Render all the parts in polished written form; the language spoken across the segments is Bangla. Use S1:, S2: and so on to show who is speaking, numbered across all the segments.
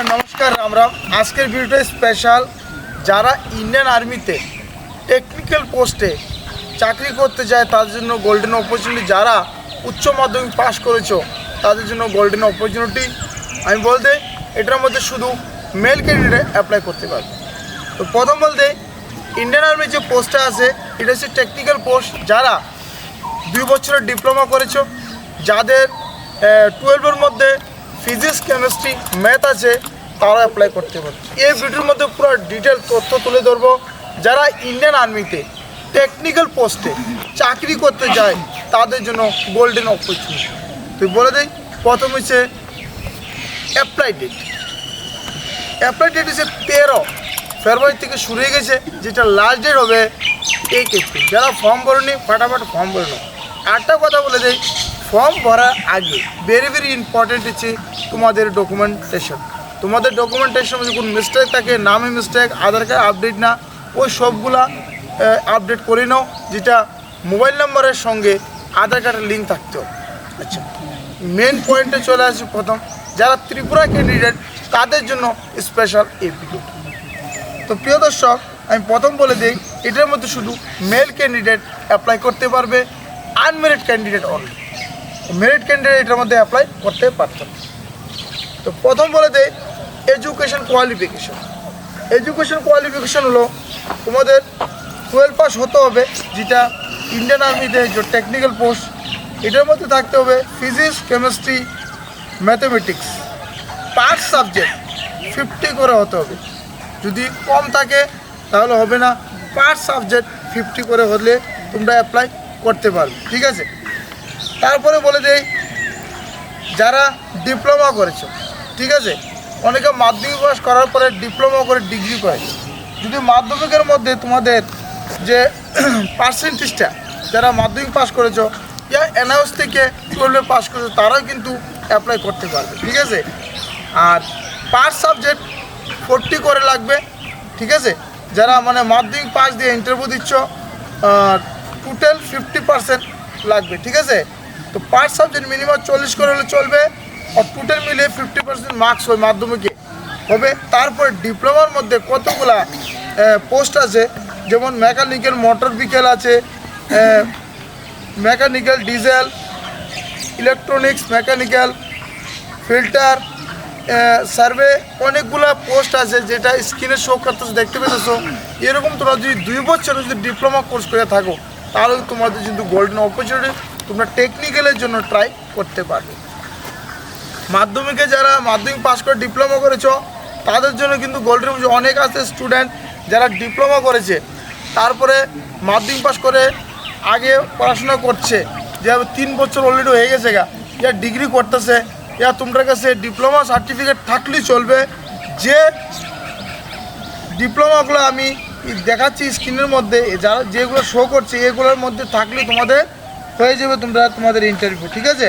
S1: নমস্কার রাম রাম। আজকের ভিডিওটা স্পেশাল যারা ইন্ডিয়ান আর্মিতে টেকনিক্যাল পোস্টে চাকরি করতে যায় তাদের জন্য গোল্ডেন অপরচুনিটি। যারা উচ্চ মাধ্যমিক পাস করেছো তাদের জন্য গোল্ডেন অপরচুনিটি। আমি বলতে এটার মধ্যে শুধু মেল ক্যান্ডিডেট অ্যাপ্লাই করতে পারবে। তো প্রথম বলতে ইন্ডিয়ান আর্মির যে পোস্টটা আছে এটা হচ্ছে টেকনিক্যাল পোস্ট। যারা 2 বছরের ডিপ্লোমা করেছো, যাদের 12-এর মধ্যে ফিজিক্স কেমিস্ট্রি ম্যাথ আছে তারা অ্যাপ্লাই করতে পারে। এই ভিডিওর মধ্যে পুরো ডিটেল তথ্য তুলে ধরবো। যারা ইন্ডিয়ান আর্মিতে টেকনিক্যাল পোস্টে চাকরি করতে যায় তাদের জন্য গোল্ডেন অপরচুনিটি। তুই বলে দিই, প্রথম হচ্ছে অ্যাপ্লাই ডেট। অ্যাপ্লাই ডেট হচ্ছে 13 ফেব্রুয়ারি থেকে শুরু হয়ে গেছে, যেটা লাস্ট ডেট হবে 1 এপ্রিল। যারা ফর্ম ভরেনি ফাটাফাট ফর্ম ভরে নাও। আরেকটা কথা বলে দেয়, ফর্ম ভরার আগে ভেরি ইম্পর্টেন্ট হচ্ছে তোমাদের ডকুমেন্টেশন। তোমাদের ডকুমেন্টেশন যদি কোনো মিস্টেক থাকে, নামে মিস্টেক, আধার কার্ড আপডেট না, ওই সবগুলা আপডেট করে নাও, যেটা মোবাইল নাম্বারের সঙ্গে আধার কার্ডের লিঙ্ক থাকতে হবে। আচ্ছা, মেন পয়েন্টে চলে আসি। প্রথম যারা ত্রিপুরা ক্যান্ডিডেট তাদের জন্য স্পেশাল এই ভিডিও। তো প্রিয় দর্শক, আমি প্রথম বলে দিই এটার মধ্যে শুধু মেল ক্যান্ডিডেট অ্যাপ্লাই করতে পারবে, unmarried candidate only. Merit candidate এটার মধ্যে অ্যাপ্লাই করতে পারতেন। তো প্রথম বলে দেয় এডুকেশন কোয়ালিফিকেশন। এডুকেশন কোয়ালিফিকেশন হলো তোমাদের 12 পাস হতে হবে, যেটা ইন্ডিয়ান আর্মিতে যে টেকনিক্যাল পোস্ট এটার মধ্যে থাকতে হবে ফিজিক্স কেমিস্ট্রি ম্যাথমেটিক্স। পার সাবজেক্ট 50 করে হতে হবে। যদি কম থাকে তাহলে হবে না, পার সাবজেক্ট 50 করে হলে তোমরা অ্যাপ্লাই করতে পারবে। ঠিক আছে, তারপরে বলে দেই যারা ডিপ্লোমা করেছো, ঠিক আছে, অনেকে মাধ্যমিক পাস করার পরে ডিপ্লোমা করে ডিগ্রি করে। যদি মাধ্যমিকের মধ্যে তোমাদের যে পার্সেন্টেজটা, যারা মাধ্যমিক পাস করেছো ইয়া এনআইএস থেকে 12 পাস করেছো তারাও কিন্তু অ্যাপ্লাই করতে পারবে। ঠিক আছে, আর পার সাবজেক্ট 40 করে লাগবে। ঠিক আছে, যারা মানে মাধ্যমিক পাস দিয়ে ইন্টারভিউ দিচ্ছ টোটাল 50% লাগবে। ঠিক আছে, তো পার সাবজেক্ট মিনিমাম 40 করে হলে চলবে, আর টোটাল মিলে 50% মার্কস ওই মাধ্যমিকে হবে। তারপর ডিপ্লোমার মধ্যে কতগুলা পোস্ট আছে, যেমন মেকানিক্যাল মোটর ভেহিকেল আছে, mechanical diesel, electronics mechanical, filter, survey, অনেকগুলা পোস্ট আছে যেটা স্ক্রিনে শো করতেছে, দেখতে পেতেছো। এরকম তোমরা যদি 2 বছর যদি ডিপ্লোমা কোর্স করে থাকো তাহলে তোমাদের কিন্তু গোল্ডেন অপরচুনিটি, তোমরা টেকনিক্যালের জন্য ট্রাই করতে পারবে। মাধ্যমিকে যারা মাধ্যমিক পাস করে ডিপ্লোমা করেছো তাদের জন্য কিন্তু গোল্ডেন অপরচুনিটি অনেক আছে। স্টুডেন্ট যারা ডিপ্লোমা করেছে তারপরে মাধ্যমিক পাস করে আগে পড়াশোনা করছে, যে 3 বছর অলরেডি হয়ে গেছে গা, ইয়া ডিগ্রি করতেছে, ইয়া তোমার কাছে ডিপ্লোমা সার্টিফিকেট থাকলেই চলবে। যে ডিপ্লোমাগুলো আমি দেখাচ্ছি স্ক্রিনের মধ্যে, যারা যেগুলো শো করছে এগুলোর মধ্যে থাকলে তোমাদের হয়ে যাবে তোমাদের ইন্টারভিউ। ঠিক আছে,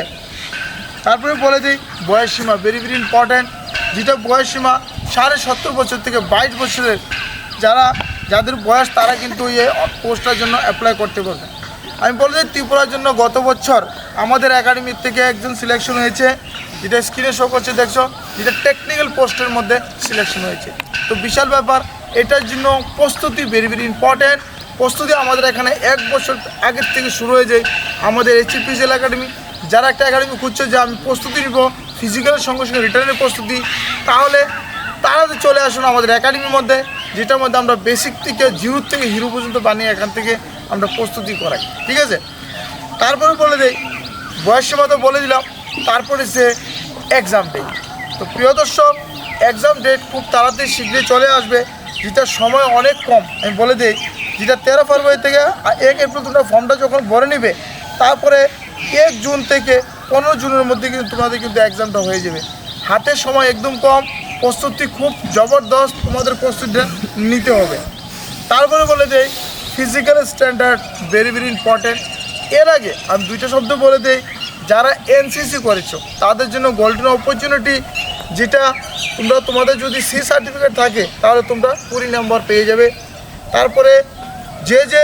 S1: তারপরে বলে দিই বয়সসীমা ভেরি ইম্পর্ট্যান্ট, যেটা বয়সসীমা 70.5 বছর থেকে 22 বছরের যাদের বয়স তারা কিন্তু এই পোস্টটার জন্য অ্যাপ্লাই করতে পারবে। আমি বলে দিই ত্রিপুরার জন্য গত বছর আমাদের একাডেমির থেকে একজন সিলেকশন হয়েছে, যেটা স্ক্রিনে শো করছে দেখছো, যেটা টেকনিক্যাল পোস্টের মধ্যে সিলেকশন হয়েছে। তো বিশাল ব্যাপার, এটার জন্য প্রস্তুতি ভেরি ইম্পর্ট্যান্ট। প্রস্তুতি আমাদের এখানে 1 বছর আগের থেকে শুরু হয়ে যায়। আমাদের HPCL একাডেমি, যারা একটা একাডেমি খুঁজছে যে আমি প্রস্তুতি নিব ফিজিক্যালের সঙ্গে সঙ্গে রিটার্নের প্রস্তুতি, তাহলে তারা চলে আসুন আমাদের একাডেমির মধ্যে, যেটার মধ্যে আমরা বেসিক থেকে 0 থেকে হিরো পর্যন্ত বানিয়ে এখান থেকে আমরা প্রস্তুতি করাই। ঠিক আছে, তারপরে বলে দেই বয়সসীমা তো বলে দিলাম, তারপরে সে এক্সাম ডেট। তো প্রিয় দর্শক, এক্সাম ডেট খুব তাড়াতাড়ি শীঘ্রই চলে আসবে, যেটার সময় অনেক কম। আমি বলে দিই যেটা 13 ফেব্রুয়ারি থেকে 1 এপ্রিল তোমরা ফর্মটা যখন ভরে নেবে, তারপরে 1 জুন থেকে 15 জুনের মধ্যে কিন্তু তোমাদের কিন্তু এক্সামটা হয়ে যাবে। হাতের সময় একদম কম, প্রস্তুতি খুব জবরদস্ত, তোমাদের প্রস্তুতিটা নিতে হবে। তারপরে বলে দেই ফিজিক্যাল স্ট্যান্ডার্ড ভেরি ইম্পর্ট্যান্ট। এর আগে আমি 2টা শব্দ বলে দিই, যারা NCC করেছো তাদের জন্য গোল্ডেন অপরচুনিটি, যেটা তোমাদের যদি C সার্টিফিকেট থাকে তাহলে তোমরা 20 নম্বর পেয়ে যাবে। তারপরে যে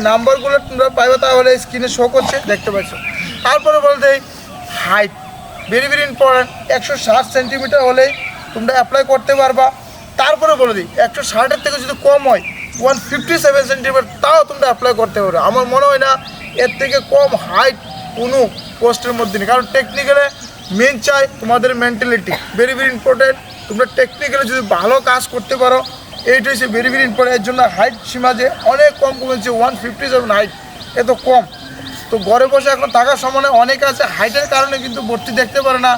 S1: নাম্বারগুলো তোমরা পাইবে তাহলে স্ক্রিনে শো করছে, দেখতে পাচ্ছ। তারপরে বলতে হাইট ভেরি ইম্পর্ট্যান্ট, 160 সেন্টিমিটার হলে তোমরা অ্যাপ্লাই করতে পারবা। তারপরে বলে দিই 160-এর থেকে যদি কম হয় 157 সেন্টিমিটার তাও তোমরা অ্যাপ্লাই করতে পারো। আমার মনে হয় না এর থেকে কম হাইট কোনো পোস্টের মধ্যে নেই, কারণ টেকনিক্যালে মেন চাই তোমাদের মেন্টালিটি, ভেরি ভেরি ইম্পর্টেন্ট। তোমরা টেকনিক্যালি যদি ভালো কাজ করতে পারো এইটা হচ্ছে ভেরি ভেরি ইম্পর্টেন্ট। এর জন্য হাইট সীমা যে অনেক কম কমেছে, 157 হাইট, এত কম। তো ঘরে বসে এখন থাকার সময় অনেকে আছে হাইটের কারণে কিন্তু ভর্তি দেখতে পারে না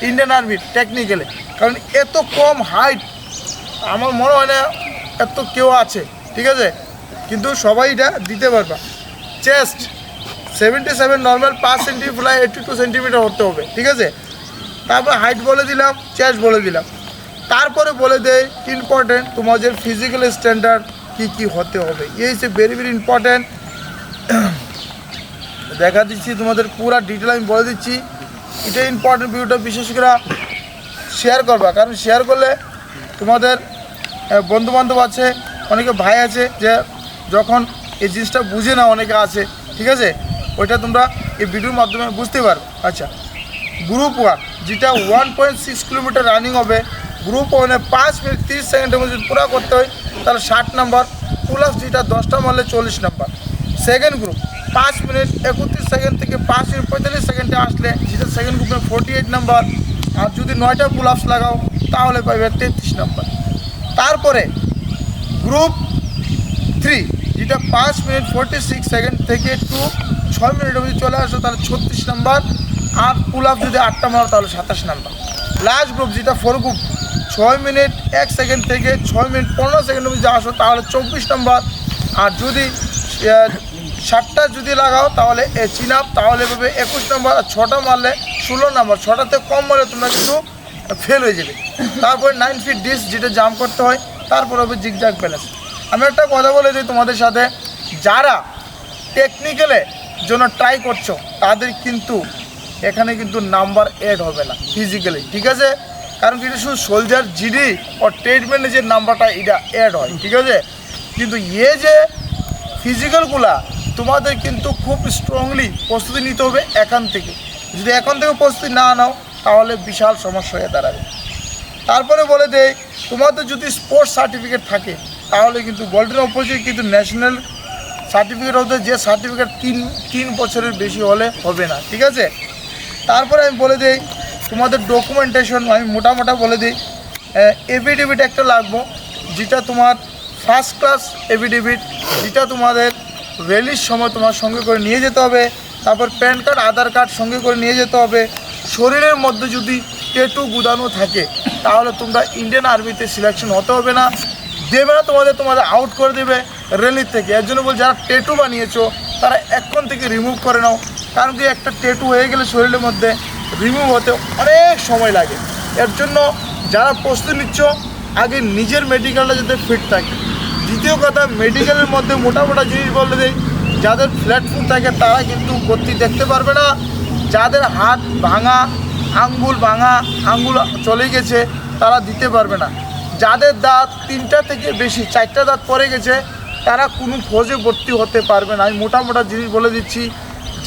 S1: ইন্ডিয়ান আর্মির টেকনিক্যালে, কারণ এত কম হাইট আমার মনে হয় না এত কেউ আছে, ঠিক আছে? কিন্তু সবাই এটা দিতে পারবা। Chest 77 normal, 5 centimetre fly 82 centimetre হতে হবে, ঠিক আছে? তারপর হাইট বলে দিলাম, চেস্ট বলে দিলাম। তারপরে বলে দেয় ইম্পর্টেন্ট তোমাদের ফিজিক্যাল স্ট্যান্ডার্ড কী হতে হবে, এই হচ্ছে ভেরি ভেরি ইম্পর্টেন্ট। দেখা দিচ্ছি তোমাদের পুরো ডিটেল আমি বলে দিচ্ছি। এটা ইম্পর্টেন্ট, ভিডিওটা বিশেষ করে শেয়ার করবা, কারণ শেয়ার করলে তোমাদের বন্ধুবান্ধব আছে, অনেকে ভাই আছে যে যখন এই জিনিসটা বুঝে না অনেকে আছে, ঠিক আছে? ওইটা তোমরা এই ভিডিওর মাধ্যমে বুঝতে পারো। আচ্ছা, গ্রুপ 1 যেটা 1.6 কিলোমিটার রানিং হবে, গ্রুপ 1-এ 5 মিনিট 30 সেকেন্ডের মধ্যে পুরো করতে হয় তাহলে 60 নাম্বার, প্লাস যেটা 10টা মারলে 40 number. Second group 5 minute 31 second থেকে 5 মিনিট 45 সেকেন্ডে আসলে যেটা সেকেন্ড গ্রুপে 48 নাম্বার, আর যদি 9টা পুল আপস লাগাও তাহলে পাবে 33 নাম্বার। তারপরে গ্রুপ 3 যেটা 5 মিনিট 46 সেকেন্ড থেকে 6 মিনিটের মধ্যে চলে আসো তাহলে 36 নাম্বার, আর পুল আপ যদি 8টা মারো তাহলে 27 নাম্বার। লাস্ট গ্রুপ যেটা 4 গ্রুপ 6 মিনিট 1 সেকেন্ড থেকে 6 মিনিট 15 সেকেন্ডের মধ্যে আসো তাহলে 24 নাম্বার, আর যদি 60টা যদি লাগাও তাহলে চিন আপ তাহলে পাবে 21 নাম্বার, আর 6টা মারলে 16 নাম্বার। 6টাতে কম মারলে তোমরা কিন্তু ফেল হয়ে যাবে। তারপরে 9 ফিট ডিস্ক যেটা জাম্প করতে হয়, তারপর হবে জিগজ্যাগ ব্যালেন্স। আমি একটা কথা বলে দিই তোমাদের সাথে, যারা টেকনিক্যালের জন্য ট্রাই করছো তাদের কিন্তু এখানে কিন্তু নাম্বার অ্যাড হবে না ফিজিক্যালি, ঠিক আছে? কারণ কি এটা শুধু সোলজার জিডি ও ট্রিটমেন্টের যে নাম্বারটা এটা অ্যাড হয়, ঠিক আছে? কিন্তু যে ফিজিক্যালগুলা তোমাদের কিন্তু খুব স্ট্রংলি প্রস্তুতি নিতে হবে এখান থেকে। যদি এখন থেকে প্রস্তুতি না নাও তাহলে বিশাল সমস্যা হয়ে দাঁড়াবে। তারপরে বলে দেয় তোমাদের যদি স্পোর্টস সার্টিফিকেট থাকে তাহলে কিন্তু গোল্ডেন অপরচুনিটি কিন্তু ন্যাশনাল সার্টিফিকেট হতে, যে সার্টিফিকেট 3 বছরের বেশি হলে হবে না, ঠিক আছে? তারপরে আমি বলে দিই তোমাদের ডকুমেন্টেশন আমি মোটামোটা বলে দিই। এফিডেভিট একটা লাগবো, যেটা তোমার ফার্স্ট ক্লাস এফিডেভিট, যেটা তোমাদের র্যালির সময় তোমার সঙ্গে করে নিয়ে যেতে হবে। তারপর প্যান কার্ড, আধার কার্ড সঙ্গে করে নিয়ে যেতে হবে। শরীরের মধ্যে যদি ট্যাটু গুদানো থাকে তাহলে তোমরা ইন্ডিয়ান আর্মিতে সিলেকশন হতে হবে না, দেবে না, তোমাদের আউট করে দেবে র্যালির থেকে। এর জন্য বল যারা ট্যাটু বানিয়েছো তারা এখন থেকে রিমুভ করে নাও, কারণ কি একটা ট্যাটু হয়ে গেলে শরীরের মধ্যে রিমুভ হতে অনেক সময় লাগে। এর জন্য যারা প্রস্তুতি নিচ্ছ আগে নিজের মেডিকেলটা যাতে ফিট থাকে। দ্বিতীয় কথা, মেডিকেলের মধ্যে মোটা জিনিস বলে দেয়, যাদের ফ্ল্যাট ফুট থাকে তারা কিন্তু ভর্তি দেখতে পারবে না, যাদের হাত ভাঙা, আঙ্গুল ভাঙা, আঙ্গুল চলে গেছে তারা দিতে পারবে না, যাদের দাঁত 3টা থেকে বেশি 4টা দাঁত পড়ে গেছে তারা কোনো ফৌজে ভর্তি হতে পারবে না। আমি মোটা জিনিস বলে দিচ্ছি,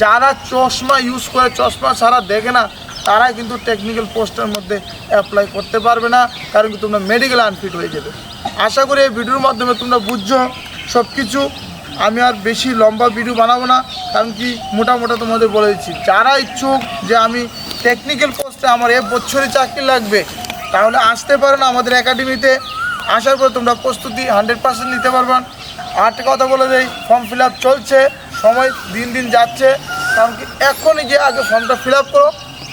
S1: যারা চশমা ইউজ করে, চশমা ছাড়া দেখে না, তারা কিন্তু টেকনিক্যাল পোস্টের মধ্যে অ্যাপ্লাই করতে পারবে না, কারণ কি তোমরা মেডিকেল আনফিট হয়ে যাবে। আশা করি এই ভিডিওর মাধ্যমে তোমরা বুঝছো সব কিছু। আমি আর বেশি লম্বা ভিডিও বানাবো না, কারণ কি মোটা তোমাদের বলে দিচ্ছি। যারা ইচ্ছুক যে আমি টেকনিক্যাল পোস্টে আমার বছরই চাকরি লাগবে তাহলে আসতে পারো না আমাদের একাডেমিতে। আসার পর তোমরা প্রস্তুতি 100% নিতে পারবেন। আরেকটা কথা বলে দেই, ফর্ম ফিল আপ চলছে, সময় দিন যাচ্ছে, কারণ কি এখনই গিয়ে আগে ফর্মটা ফিল আপ করো,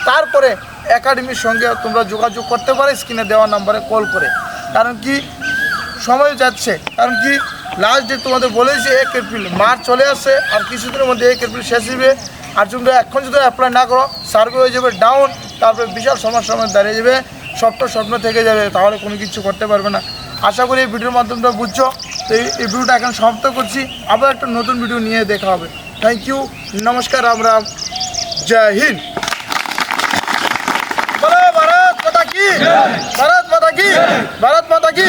S1: তারপরে একাডেমির সঙ্গে তোমরা যোগাযোগ করতে পারো স্ক্রিনে দেওয়া নাম্বারে কল করে। কারণ কি সময় যাচ্ছে, কারণ কি লাস্ট ডেট তোমাদের বলেছি 1 এপ্রিল, মার্চ চলে আসছে, আর কিছুদিনের মধ্যে 1 এপ্রিল শেষ হবে। আর তোমরা এখন যদি অ্যাপ্লাই না করো সার্ভে হয়ে যাবে ডাউন, তারপরে বিশাল সমস্যার মধ্যে দাঁড়িয়ে যাবে, স্বপ্ন থেকে যাবে, তাহলে কোনো কিছু করতে পারবে না। আশা করি এই ভিডিওর মাধ্যমে তোমরা বুঝছো। তো এই ভিডিওটা এখন সমাপ্ত করছি, আবার একটা নতুন ভিডিও নিয়ে দেখা হবে। থ্যাংক ইউ, নমস্কার, রাম রাম, জয় হিন্দ। ভারত মাতা কি, ভারত মাতা কি, ভারত মাতা কি।